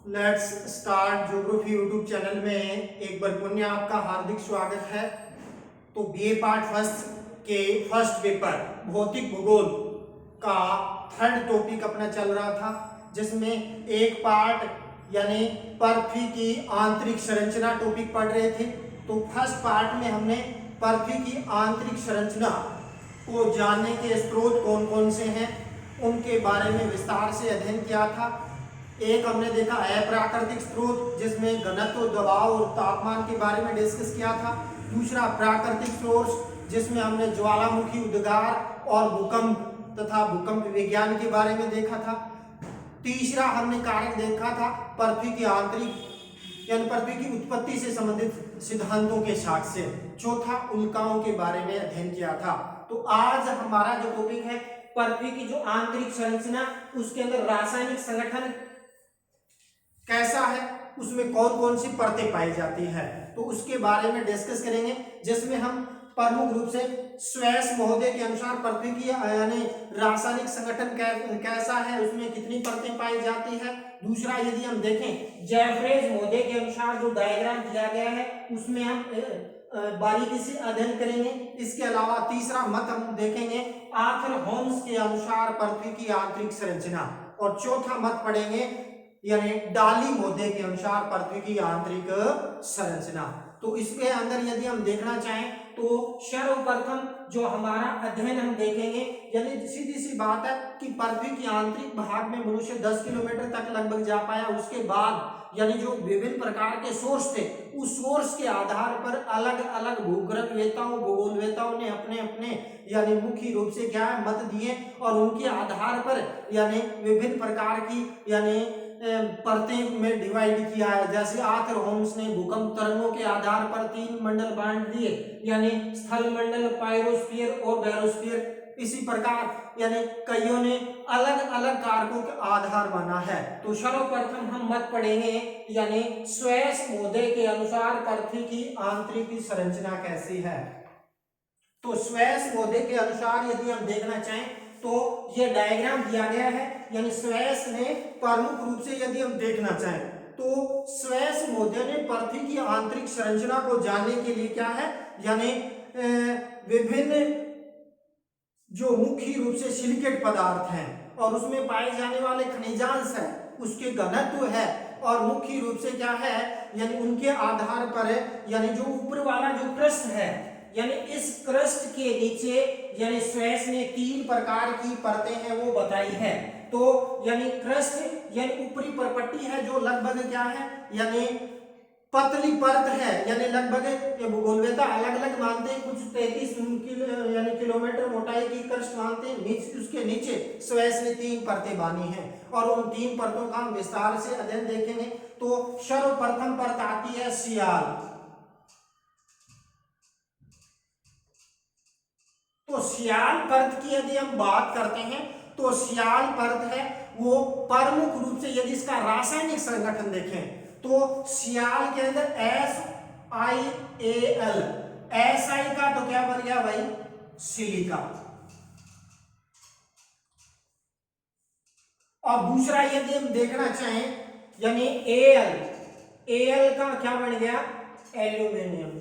Let's start geography YouTube channel में एक बार पुनः आपका हार्दिक स्वागत है। तो बीए पार्ट फर्स्ट के फर्स्ट पेपर भौतिक भूगोल का थर्ड टॉपिक अपना चल रहा था, जिसमें एक पार्ट यानी पृथ्वी की आंतरिक संरचना टॉपिक पढ़ रहे थे। तो फर्स्ट पार्ट में हमने पृथ्वी की आंतरिक संरचना को जानने के स्रोत कौन कौन से हैं उनके बारे में विस्तार से अध्ययन किया था। एक हमने देखा अप्राकृतिक स्रोत, जिसमें घनत्व, दबाव और तापमान के बारे में डिस्कस किया था। दूसरा प्राकृतिक सोर्स, जिसमें हमने ज्वालामुखी, उद्गार और भूकंप तथा भूकंप विज्ञान के बारे में देखा था। तीसरा हमने कारक देखा था पृथ्वी की आंतरिक यानी पृथ्वी की उत्पत्ति से संबंधित सिद्धांतों के साक्ष्य। चौथा उल्काओं के बारे में अध्ययन किया था। तो आज हमारा जो टॉपिक है पृथ्वी की जो आंतरिक संरचना, उसके अंदर रासायनिक संगठन कैसा है, उसमें कौन कौन सी परतें पाई जाती है, तो उसके बारे में डिस्कस करेंगे। जिसमें हम प्रमुख रूप से स्वेस महोदय के अनुसार पृथ्वी की यानी रासायनिक संगठन कैसा है, उसमें कितनी परतें पाई जाती है। दूसरा यदि हम देखें जेफरेज महोदय के अनुसार जो डायग्राम दिया गया है उसमें हम बारीकी से अध्ययन करेंगे। इसके अलावा तीसरा मत हम देखेंगे आर्थर होम्स के अनुसार पृथ्वी की आंतरिक संरचना, और चौथा मत पढ़ेंगे यानी डाली महोदय के अनुसार पृथ्वी की आंतरिक संरचना। तो इसके अंदर यदि हम देखना चाहें तो सर्वप्रथम जो हमारा अध्ययन हम देखेंगे, यानी सीधी सी बात है कि पृथ्वी की आंतरिक भाग में मनुष्य 10 किलोमीटर तक लगभग जा पाया। उसके बाद यानी जो विभिन्न प्रकार के सोर्स थे, उस सोर्स के आधार पर अलग अलग भूगर्भवेत्ताओं, भूगोलवेत्ताओं ने अपने अपने यानी मुख्य रूप से क्या है मत दिए, और उनके आधार पर यानी विभिन्न प्रकार की यानी परतें में डिवाइड किया है। जैसे आर्थर होम्स ने भूकंप तरंगों के आधार पर 3 मंडल बांट दिए, यानी स्थल मंडल, पायरोस्फीयर और बैरोस्फीयर। इसी प्रकार यानी कईयों ने अलग अलग कारकों के आधार बना है। तो सर्वप्रथम हम मत पढ़ेंगे यानी स्वेस महोदय के अनुसार पृथ्वी की आंतरिक संरचना कैसी है। तो स्वेस महोदय के अनुसार यदि हम देखना चाहें तो ये डायग्राम दिया गया है, यानी स्वेस ने प्रमुख रूप से यदि हम देखना चाहें तो स्वेस महोदय ने पृथ्वी की आंतरिक संरचना को जानने के लिए क्या है यानी विभिन्न जो मुख्य रूप से सिलिकेट पदार्थ हैं और उसमें पाए जाने वाले खनिजांश है, उसके घनत्व है, और मुख्य रूप से क्या है यानी उनके आधार पर यानी जो ऊपर वाला जो क्रस्ट है, यानी इस क्रस्ट के नीचे यानी स्वेस ने 3 प्रकार की परतें हैं वो बताई है। तो यानी क्रस्ट यानी ऊपरी परपट्टी है जो लगभग क्या है यानी पतली परत है, यानी लगभग ये भूगोलवेत्ता अलग अलग मानते हैं, कुछ 33 यानी किलोमीटर मोटाई की क्रस्ट मानते हैं। नीचे उसके नीचे स्वेस ने 3 परतें बानी हैं, और उन 3 परतों का हम विस्तार से अध्ययन देखेंगे। तो सर्वप्रथम परत आती है सियाल। तो सियाल परत की यदि हम बात करते हैं तो सियाल परत है वो प्रमुख रूप से यदि इसका रासायनिक संगठन देखें तो सियाल के अंदर SiAl, Si का तो क्या बन गया भाई सिलिका, और दूसरा यदि हम देखना चाहें यानी Al का क्या बन गया एल्यूमिनियम।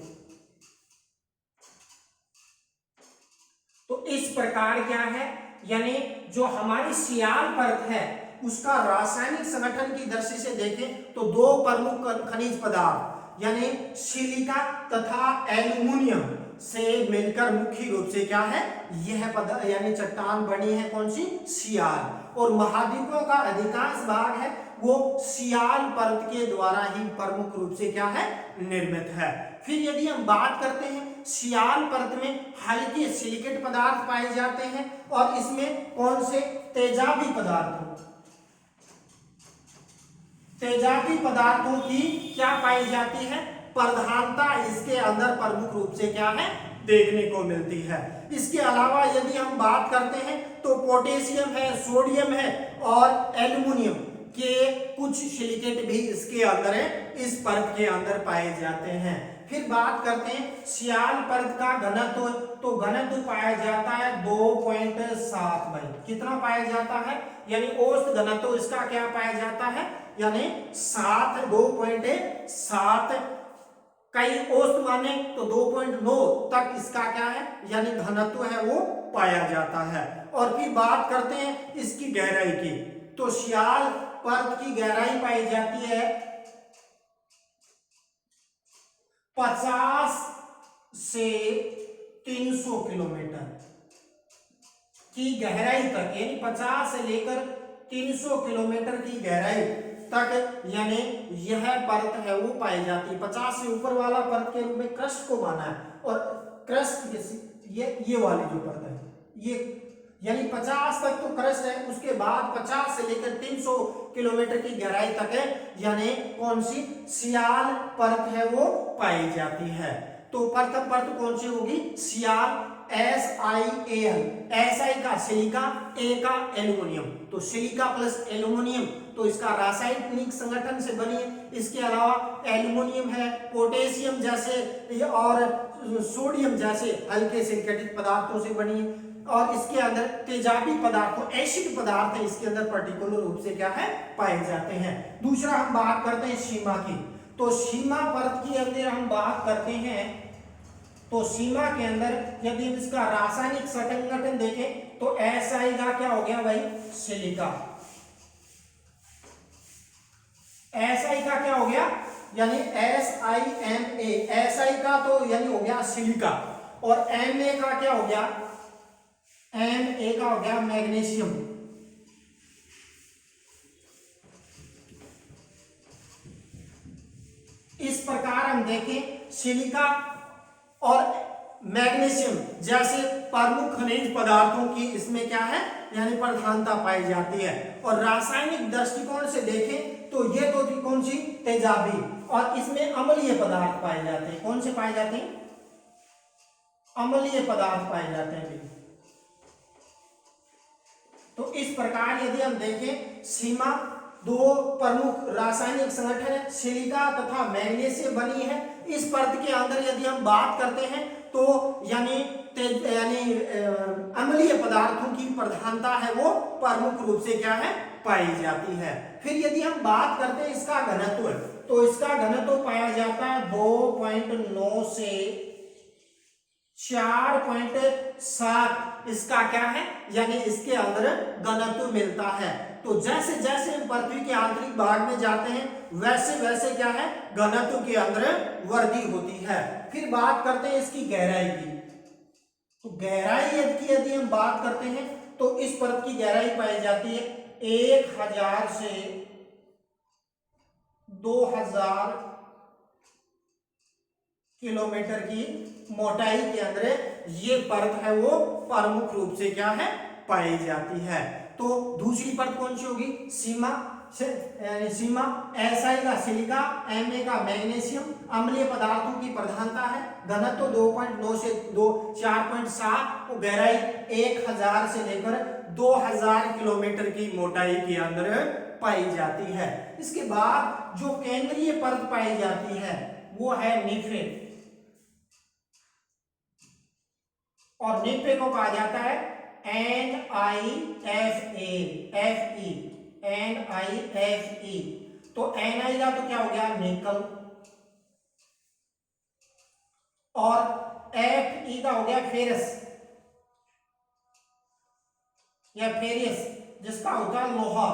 तो इस प्रकार क्या है यानी जो हमारी सियाल परत है उसका रासायनिक संगठन की दृष्टि से देखें तो 2 प्रमुख खनिज पदार्थ यानी सिलिका तथा एल्यूमिनियम से मिलकर मुख्य रूप से क्या है यह पदार्थ यानी चट्टान बनी है कौन सी सियाल, और महाद्वीपों का अधिकांश भाग है वो सियाल परत के द्वारा ही प्रमुख रूप से क्या है निर्मित है। फिर यदि हम बात करते हैं सियाल परत में हल्के सिलिकेट पदार्थ पाए जाते हैं, और इसमें कौन से तेजाबी पदार्थों की क्या पाई जाती है प्रधानता इसके अंदर प्रमुख रूप से क्या है देखने को मिलती है। इसके अलावा यदि हम बात करते हैं तो पोटेशियम है, सोडियम है और एल्यूमिनियम के कुछ सिलिकेट भी इसके अंदर है, इस परत के अंदर पाए जाते हैं। फिर बात करते हैं सियाल परत का घनत्व, तो घनत्व पाया जाता है 2.7 भाई, कितना पाया जाता है, यानी औसत घनत्व इसका क्या पाया जाता है, यानी 2.7, कई औसत माने तो 2.9 तक इसका क्या है, यानी घनत्व है वो पाया जाता है। और फिर बात करते हैं इसकी गहराई की, तो सियाल परत की गहराई पाई जाती है 50 से 300 किलोमीटर की गहराई तक, यानी 50 से लेकर 300 किलोमीटर की गहराई तक, यानी यह परत है वो पाई जाती है। 50 से ऊपर वाला परत के रूप में क्रस्ट को माना है, और क्रस्ट ये वाली जो परत है ये, यानी 50 तक तो क्रस्ट है, उसके बाद 50 से लेकर 300 किलोमीटर की गहराई तक है, यानी कौन सी सियाल परत है वो पाई जाती है। तो प्रथम परत कौन सी होगी, सियाल SiAl, Si का सिलिका, A का एल्यूमिनियम, तो सिलिका प्लस एल्यूमिनियम, तो इसका रासायनिक संगठन से बनी है। इसके अलावा एल्यूमिनियम है, पोटेशियम जैसे और सोडियम जैसे हल्के सिंथेटिक पदार्थों से बनी है, और इसके अंदर तेजाबी पदार्थों, एसिड पदार्थ है इसके अंदर पर्टिकुलर रूप से क्या है पाए जाते हैं। दूसरा हम बात करते हैं सीमा की, तो सीमा परत की अंदर हम बात करते हैं, तो सीमा के अंदर यदि हम इसका रासायनिक संगठन देखें तो Si का क्या हो गया भाई, सिलिका, Si का क्या हो गया, यानी SiMa, Si का तो यानी हो गया सिलिका, और Ma का क्या हो गया, Ma का हो गया मैग्नीशियम। इस प्रकार हम देखें सिलिका और मैग्नीशियम जैसे प्रमुख खनिज पदार्थों की इसमें क्या है, यानी प्रधानता पाई जाती है। और रासायनिक दृष्टिकोण से देखें तो ये तो थी कौन सी, तेजाबी, और इसमें अम्लीय पदार्थ पाए जाते हैं। कौन से पाए जाते हैं, अम्लीय पदार्थ पाए जाते हैं। तो इस प्रकार यदि हम देखें सीमा दो प्रमुख रासायनिक संगठन है, सिलिका तथा मैग्नीशियम बनी है। इस परत के अंदर यदि हम बात करते हैं तो यानी अम्लीय पदार्थों की प्रधानता है वो प्रमुख रूप से क्या है पाई जाती है। फिर यदि हम बात करते हैं इसका घनत्व, तो इसका घनत्व पाया जाता है 2.9 से 4.7, इसका क्या है, यानी इसके अंदर घनत्व मिलता है। तो जैसे जैसे हम पृथ्वी के आंतरिक भाग में जाते हैं वैसे वैसे क्या है, घनत्व के अंदर वृद्धि होती है। फिर बात करते हैं इसकी गहराई की, तो गहराई यदि हम बात करते हैं तो इस परत की गहराई पाई जाती है 1000 से 2000 किलोमीटर की मोटाई के अंदर ये परत है वो प्रमुख रूप से क्या है पाई जाती है। तो दूसरी परत कौन सी होगी, सीमा सीमा Si का सिलिका, Ma का मैग्नीशियम, अम्लीय पदार्थों की प्रधानता है, घनत्व 2.9 से 4.7, गहराई 1000 से लेकर 2000 किलोमीटर की मोटाई के अंदर पाई जाती है। इसके बाद जो केंद्रीय परत पाई जाती है वो है निफे, और निफे को कहा जाता है NiFe, तो Ni का तो क्या हो गया निकल, और Fe का हो गया फेरस या फेरियस जिसका होता है लोहा।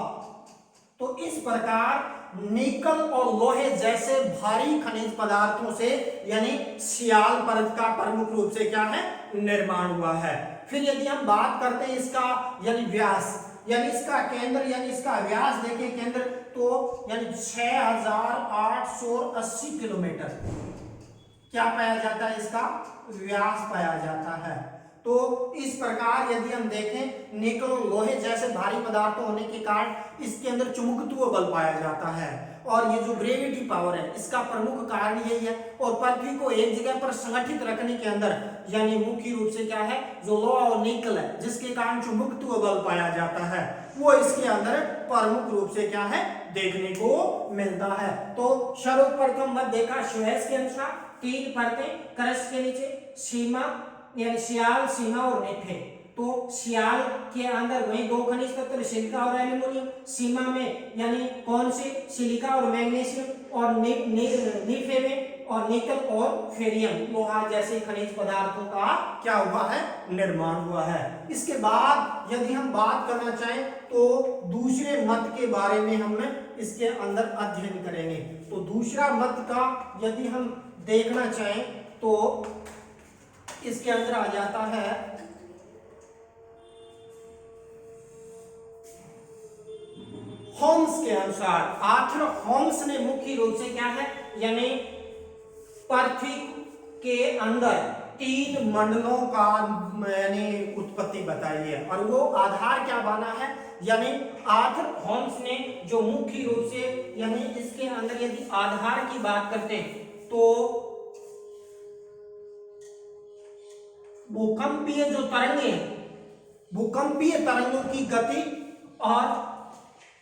तो इस प्रकार निकल और लोहे जैसे भारी खनिज पदार्थों से यानी सियाल परत का प्रमुख रूप से क्या है निर्माण हुआ है। फिर यदि हम बात करते हैं इसका यानी व्यास, यानी इसका केंद्र यानी इसका व्यास देखें केंद्र, तो यानी 6880 किलोमीटर क्या पाया जाता है, इसका व्यास पाया जाता है। तो इस प्रकार यदि हम देखें निकल और लोहे जैसे भारी पदार्थ होने के कारण इसके अंदर चुंबकत्व बल पाया जाता है, और ये जो ग्रेविटी पावर है इसका प्रमुख कारण यही है। और पृथ्वी को एक जगह पर संगठित रखने के अंदर यानी मुख्य रूप से क्या है जो लोहा और निकल है जिसके कारण चुंबकत्व बल पाया जाता है वो इसके अंदर प्रमुख रूप से क्या है देखने को मिलता है। तो सर्वप्रथम मत देखा सुएज के अनुसार, तीन परतें, क्रस्ट के नीचे सीमा यानी सियाल, सीमा और निफे। तो सियाल के अंदर वही दो खनिज तत्व सिलिका और एल्यूमिनियम, सीमा में यानी कौन से सिलिका और मैग्नीशियम, और निफे में और निकल और फेरियम, लोहा जैसे खनिज पदार्थों का क्या हुआ है, निर्माण हुआ है। इसके बाद यदि हम बात करना चाहें तो दूसरे मत के बारे में हम इसके अंदर अध्ययन करेंगे। तो दूसरा मत का यदि हम देखना चाहें तो इसके अंदर आ जाता है होम्स के अनुसार। आर्थर होम्स ने मुख्य रूप से क्या है, यानी पृथ्वी के अंदर तीन मंडलों का यानी उत्पत्ति बताई है, और वो आधार क्या बना है, यानी आर्थर होम्स ने जो मुख्य रूप से यानी इसके अंदर यदि आधार की बात करते हैं तो भूकंपीय जो तरंगे, भूकंपीय तरंगों की गति और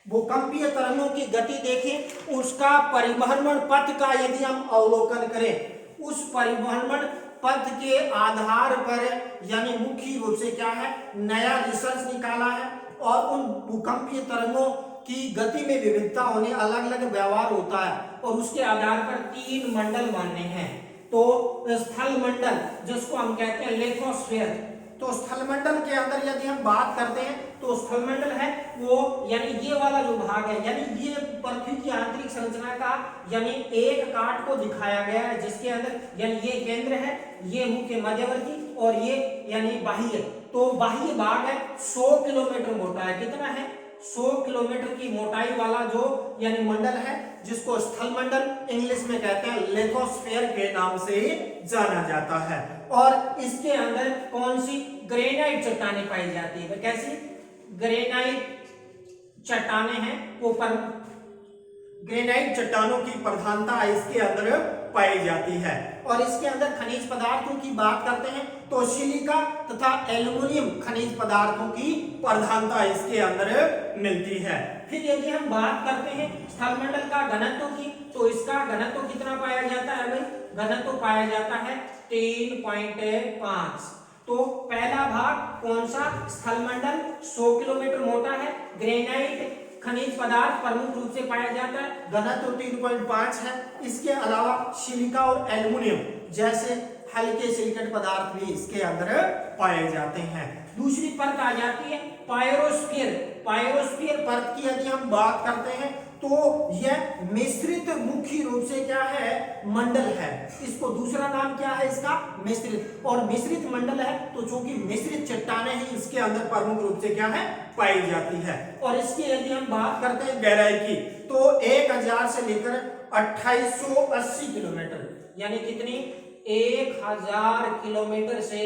भूकंपीय तरंगों की गति देखें, उसका परिभ्रमण पथ का यदि हम अवलोकन करें, उस परिभ्रमण पथ के आधार पर यानी मुख्य रूप से क्या है, नया रिसर्च निकाला है, और उन भूकंपीय तरंगों की गति में विविधता होने, अलग अलग व्यवहार होता है, और उसके आधार पर तीन मंडल मानने हैं। तो स्थल मंडल जिसको हम कहते हैं लिथोस्फीयर, तो स्थल मंडल के अंदर यदि हम बात करते हैं तो स्थल मंडल है वो यानी ये वाला जो भाग है, यानी ये पृथ्वी की आंतरिक संरचना का यानी एक काट को दिखाया गया है, जिसके अंदर यानी ये केंद्र है, ये मुख्य मध्यवर्ती, और ये यानी बाह्य। तो बाह्य भाग है 100 किलोमीटर मोटा है, कितना है, 100 किलोमीटर की मोटाई वाला जो यानी मंडल है, जिसको स्थल मंडल इंग्लिश में कहते हैं लिथोस्फीयर के नाम से जाना जाता है। और इसके अंदर कौन सी ग्रेनाइट चट्टानें पाई जाती है, कैसी ग्रेनाइट चट्टानें हैं, वो पर ग्रेनाइट चट्टानों की प्रधानता इसके अंदर पाई जाती है। और इसके अंदर खनिज पदार्थों की बात करते हैं तो सिलिका तथा एल्युमिनियम खनिज पदार्थों की प्रधानता इसके अंदर मिलती है। फिर यदि हम बात करते हैं स्थलमंडल का घनत्व की, तो इसका घनत्व कितना पाया जाता है भाई, घनत्व पाया जाता है 3.5। तो पहला भाग कौन सा, स्थलमंडल 100 किलोमीटर मोटा है, ग्रेनाइट खनिज पदार्थ प्रमुख रूप से पाया जाता है, घनत्व 3.5 है। इसके अलावा सिलिका और एल्युमिनियम जैसे हल्के सिलिकेट पदार्थ भी इसके अंदर पाए जाते हैं। दूसरी परत आ जाती है पायरोस्फीयर। पायरोस्फीयर परत की यदि हम बात करते हैं तो यह मिश्रित मुख्य रूप से क्या है, मंडल है। इसको दूसरा नाम क्या है इसका, मिश्रित। और मिश्रित मंडल है तो चूंकि मिश्रित चट्टानें ही इसके अंदर प्रमुख रूप से क्या है, पाई जाती है। और इसकी यदि हम बात करते हैं गहराई की तो 1000 से लेकर 2880 किलोमीटर, यानी कितनी, 1000 किलोमीटर से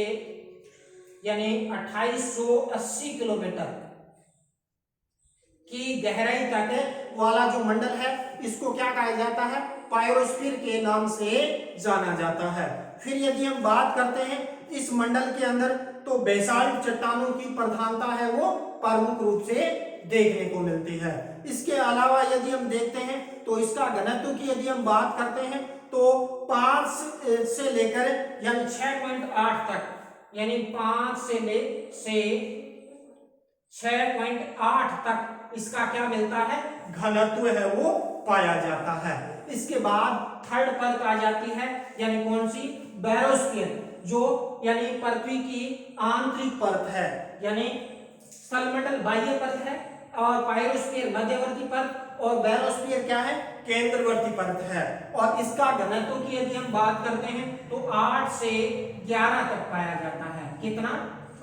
यानी 2880 किलोमीटर की गहराई तक वाला जो मंडल है, इसको क्या कहा जाता है, पायरोस्फीयर के नाम से जाना जाता है। फिर यदि हम बात करते हैं इस मंडल के अंदर तो बेसाल्ट चट्टानों की प्रधानता है वो प्रमुख रूप से देखने को मिलती है। इसके अलावा यदि हम देखते हैं तो इसका घनत्व की यदि हम बात करते हैं तो 5 से लेकर यानी 6.8 तक, यानी 5 से 6.8 तक इसका क्या मिलता है, घनत्व है वो पाया जाता है। इसके बाद थर्ड परत आ जाती है, यानी कौन सी, बैरोस्फीयर, जो यानी पृथ्वी की आंतरिक परत है, यानी स्थलमंडल बाह्य परत है, और पायरोस्फीयर मध्यवर्ती परत, और बैरोस्फीयर क्या है, केंद्रवर्ती परत है। और इसका घनत्व की यदि हम बात करते हैं तो 8 से 11 तक पाया जाता है, कितना,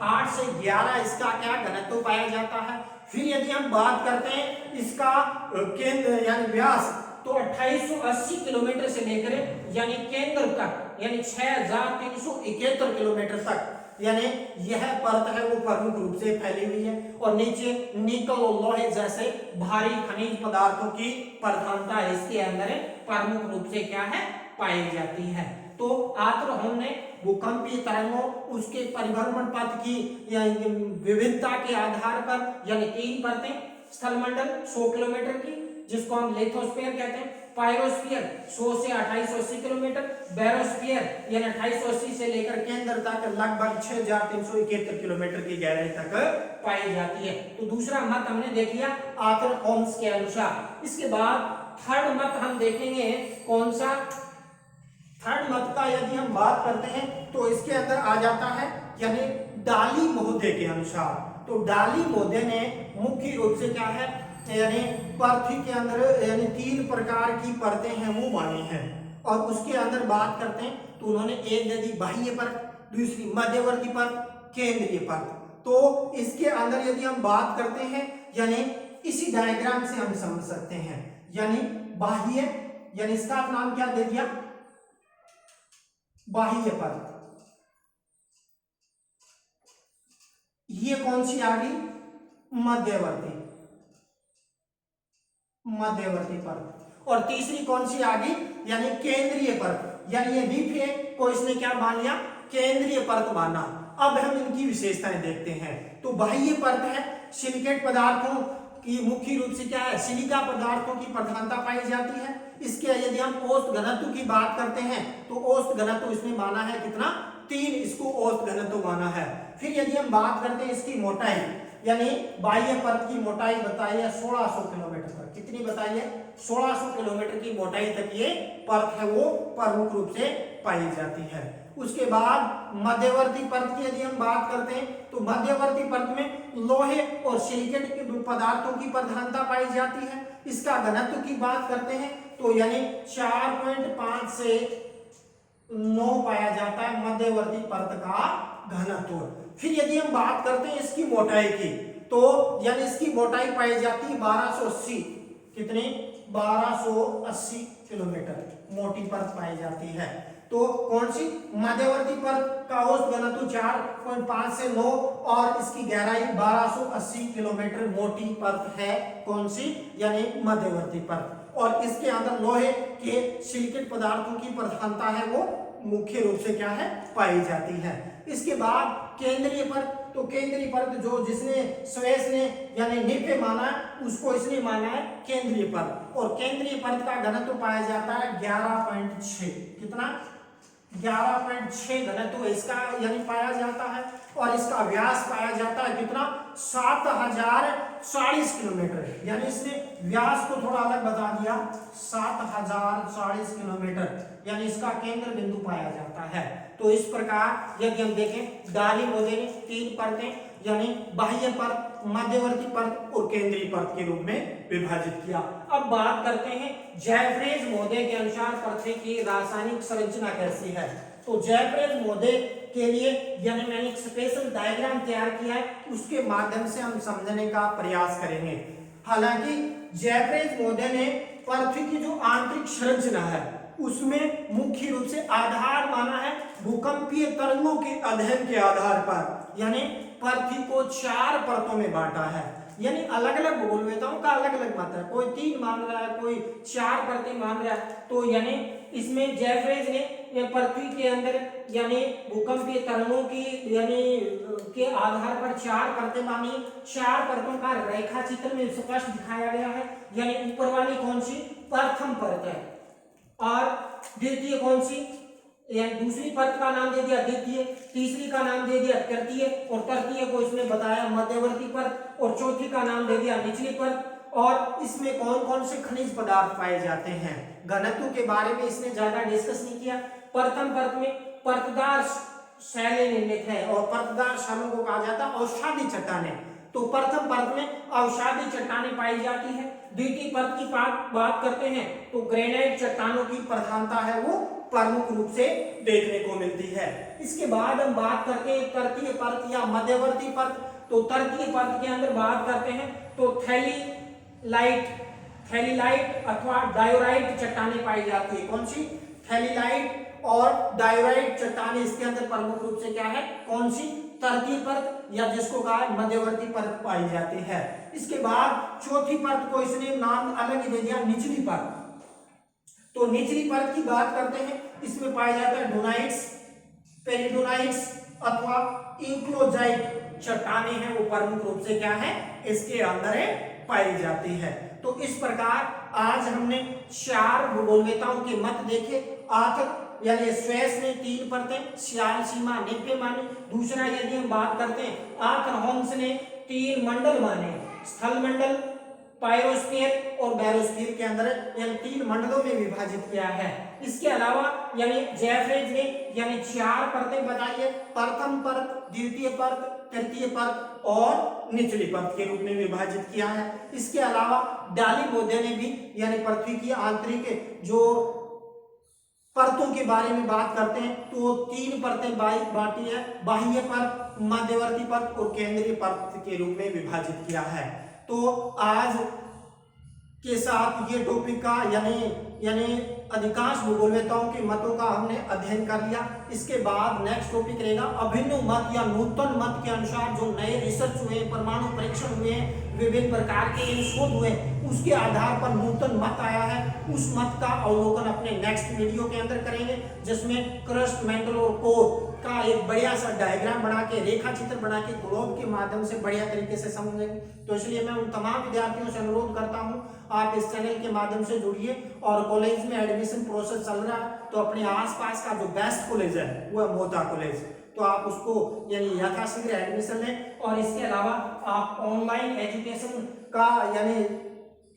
8 से 11 इसका क्या घनत्व पाया जाता है। फिर यदि हम बात करते हैं इसका केंद्र यानी व्यास तो 2880 किलोमीटर से लेकर यानी केंद्र तक यानी 6371 किलोमीटर तक, यानी यह परत है वो प्रमुख रूप से फैली हुई है। और नीचे निकल और लोहे जैसे भारी खनिज पदार्थों की प्रधानता इसके अंदर प्रमुख रूप से क्या है, पाई जाती है। तो आर्थर होम ने भूकंपीय तरंगों, उसके परिभ्रमण पथ की विविधता के आधार पर यानी 3 परतें, स्थलमंडल 100 किलोमीटर की, जिसको हम लिथोस्फीयर कहते हैं। पायरोस्फीयर 100 से 2880 किलोमीटर। बैरोस्फीयर यानी 2880 से लेकर केंद्र तक लगभग 6371 किलोमीटर की गहराई तक पाई जाती है। तो दूसरा मत हमने देख लिया आर्थर होम्स के अनुसार। इसके बाद थर्ड मत हम देखेंगे कौन सा। थर्ड मत का यदि हम बात करते हैं तो इसके अंदर आ जाता है यानी डाली महोदय के अनुसार। तो डाली महोदय ने मुख्य रूप से क्या है यानी पृथ्वी के अंदर यानी 3 प्रकार की परतें हैं वो मानी हैं, और उसके अंदर बात करते हैं तो उन्होंने एक दे दी बाह्य परत, दूसरी मध्यवर्ती परत, केंद्रीय परत। तो इसके अंदर यदि हम बात करते हैं यानी इसी डायग्राम से हम समझ सकते हैं, यानी बाह्य यानी इसका नाम क्या दे दिया, बाह्य परत। ये कौन सी आ गई, मध्यवर्ती परत। और तीसरी कौन सी आ गई यानी केंद्रीय परत, यानी ये रीफ है को इसने क्या मान लिया, केंद्रीय परत माना। अब हम इनकी विशेषताएं देखते हैं। तो बाह्य परत है सिलिकेट पदार्थों की, मुख्य रूप से क्या है, सिलिका पदार्थों की प्रधानता पाई जाती है। इसके यदि हम औसत घनत्व की बात करते हैं तो औसत घनत्व इसने माना है कितना, 3, इसको औसत घनत्व माना है। फिर यदि हम बात करते हैं इसकी मोटाई, यानी बाह्य परत की मोटाई बताई है 1600 किलोमीटर तक। कितनी बताई है, 1600 किलोमीटर की मोटाई तक ये परत है वो प्रमुख रूप से पाई जाती है। उसके बाद मध्यवर्ती परत की यदि हम बात करते हैं तो मध्यवर्ती परत में लोहे और सिलिकेट के पदार्थों की प्रधानता पाई जाती है। इसका घनत्व की बात करते हैं तो यानी 4.5 से 9 पाया जाता है मध्यवर्ती परत का घनत्व। फिर यदि हम बात करते हैं इसकी मोटाई की तो यानी इसकी मोटाई पाई जाती है 1280, कितनी, 1280 किलोमीटर मोटी परत पाई जाती है। तो कौन सी, मध्यवर्ती परत का औसत घनत्व 4.5 से 9 और इसकी गहराई 1280 किलोमीटर मोटी परत है। कौन सी, यानी मध्यवर्ती परत। और इसके अंदर लोहे के सिलिकेट पदार्थों की प्रधानता है वो मुख्य रूप से क्या है, पाई जाती है। इसके बाद केंद्रीय परत, तो केंद्रीय परत जो जिसने स्वेस ने यानी निपे माना है उसको इसने माना है केंद्रीय परत। और केंद्रीय परत का घनत्व पाया जाता है 11.6, कितना, 11.6 घनत्व इसका यानी पाया जाता है। और इसका व्यास पाया जाता है कितना, 7040 किलोमीटर, यानी इसने व्यास को थोड़ा अलग बता दिया, 7040 किलोमीटर यानी इसका केंद्र बिंदु पाया जाता है। तो इस प्रकार यदि हम देखें डाली महोदय ने 3 परतें यानी बाह्य परत, मध्यवर्ती परत और केंद्रीय परत के रूप में विभाजित किया। अब बात करते हैं जैफ्रेज महोदय के अनुसार पृथ्वी की रासायनिक संरचना कैसी है। तो जैफ्रेज महोदय के लिए यानी मैंने एक स्पेशल डायग्राम तैयार किया है, उसके माध्यम से हम समझने का प्रयास करेंगे। हालांकि जैफ्रेज महोदय ने पृथ्वी की जो आंतरिक संरचना है उसमें मुख्य रूप से आधार माना है भूकंपीय तरंगों के अध्ययन के आधार पर, यानी पृथ्वी को 4 परतों में बांटा है। यानी अलग अलग भूगोलवेताओं का अलग अलग मत है, कोई 3 मान रहा है, कोई 4 परतें मान रहा है। तो यानी इसमें जैफ्रेज ने पृथ्वी के अंदर यानी भूकंपीय तरंगों की यानी के आधार पर 4 परतें मानी। 4 परतों का रेखा चित्र में स्पष्ट दिखाया गया है। यानी ऊपर वाली कौन सी, प्रथम परत है, और द्वितीय कौन सी, यानी दूसरी परत का नाम दे दिया द्वितीय, तीसरी का नाम दे दिया तृतीय, और तृतीय को इसने बताया मध्यवर्ती परत, और चौथी का नाम दे दिया निचली परत। और इसमें कौन कौन से खनिज पदार्थ पाए जाते हैं, घनत्व के बारे में इसने ज्यादा डिस्कस नहीं किया। प्रथम परत में परतदार शैलें निर्मित है, और परतदार शैलों को कहा जाता है अवसादी चट्टानें। तो प्रथम परत में अवसादी चट्टानें पाई जाती है। द्वितीय परत की बात करते हैं तो ग्रेनाइट चट्टानों की प्रधानता है वो प्रमुख रूप से देखने को मिलती है। इसके बाद हम बात करते हैं तृतीय परत या मध्यवर्ती परत। तो तृतीय परत के अंदर बात करते हैं तो थैलीलाइट अथवा डायोराइट चट्टानें पाई जाती है। कौन सी, थैलीलाइट और डायोराइट चट्टानें इसके अंदर प्रमुख रूप से क्या है, कौन सी, तृतीय परत या जिसको कहा मध्यवर्ती परत पाई जाती है। इसके बाद चौथी परत को इसने नाम अलग ही दे दिया, निचली परत। तो निचली परत की बात करते हैं, इसमें पाया जाता है डोनाइट्स, पेरिडोनाइट्स अथवा इंक्लोजाइट चट्टानें हैं वो प्रमुख रूप से क्या है इसके अंदर पाई जाती है। तो इस प्रकार आज हमने 4 भूगोलवेताओं के मत देखे। आर्थ यानी स्वेस ने 3 परतें, सियाल, सीमा, नेपे माने। दूसरा यदि हम बात करते हैं, आर्थर होम्स ने 3 मंडल माने, स्थल मंडल, पायरोस्फीयर और बैरोस्फीयर के अंदर यानी 3 मंडलों में विभाजित किया है। इसके अलावा यानी जेफरेज ने यानी 4 परतें बताई है, प्रथम परत, द्वितीय परत, तृतीय परत और निचली परत के रूप में विभाजित किया है। इसके अलावा डालीबोधे ने भी यानी पृथ्वी की आंतरिक जो परतों के बारे में बात करते हैं तो 3 परतें बांटी है, बाह्य परत, मध्यवर्ती परत और केंद्रीय परत के रूप में विभाजित किया है। तो आज के साथ ये टॉपिक का यानी अधिकांश भूगोलवेताओं के मतों का हमने अध्ययन कर लिया। इसके बाद नेक्स्ट टॉपिक रहेगा अभिनव मत या नूतन मत के अनुसार जो नए रिसर्च हुए, परमाणु परीक्षण हुए, विभिन्न प्रकार के शोध हुए, उसके आधार पर नूतन मत आया है, उस मत का अवलोकन अपने नेक्स्ट वीडियो के अंदर करेंगे, जिसमें क्रस्ट, मैंटल और कोर का एक बढ़िया सा डायग्राम बना के, रेखा चित्र बना के ग्लोब के माध्यम से बढ़िया तरीके से समझेंगे। तो इसलिए मैं उन तमाम विद्यार्थियों से अनुरोध करता हूं आप इस चैनल के माध्यम से जुड़िए। और कॉलेज में एडमिशन प्रोसेस चल रहा है तो अपने आसपास का जो बेस्ट कॉलेज है वो है मोता कॉलेज, तो आप उसको यानी यथाशीघ्र एडमिशन लें। और इसके अलावा आप ऑनलाइन एजुकेशन का यानी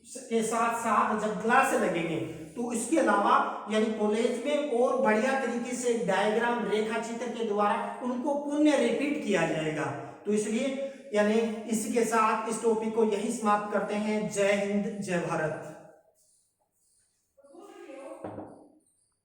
के साथ साथ जब क्लास लगेंगे तो इसके अलावा यानी कॉलेज में और बढ़िया तरीके से डायग्राम, रेखा चित्र के द्वारा उनको पुनः रिपीट किया जाएगा। तो इसलिए यानी इसके साथ इस टॉपिक को यही समाप्त करते हैं। जय हिंद, जय भारत।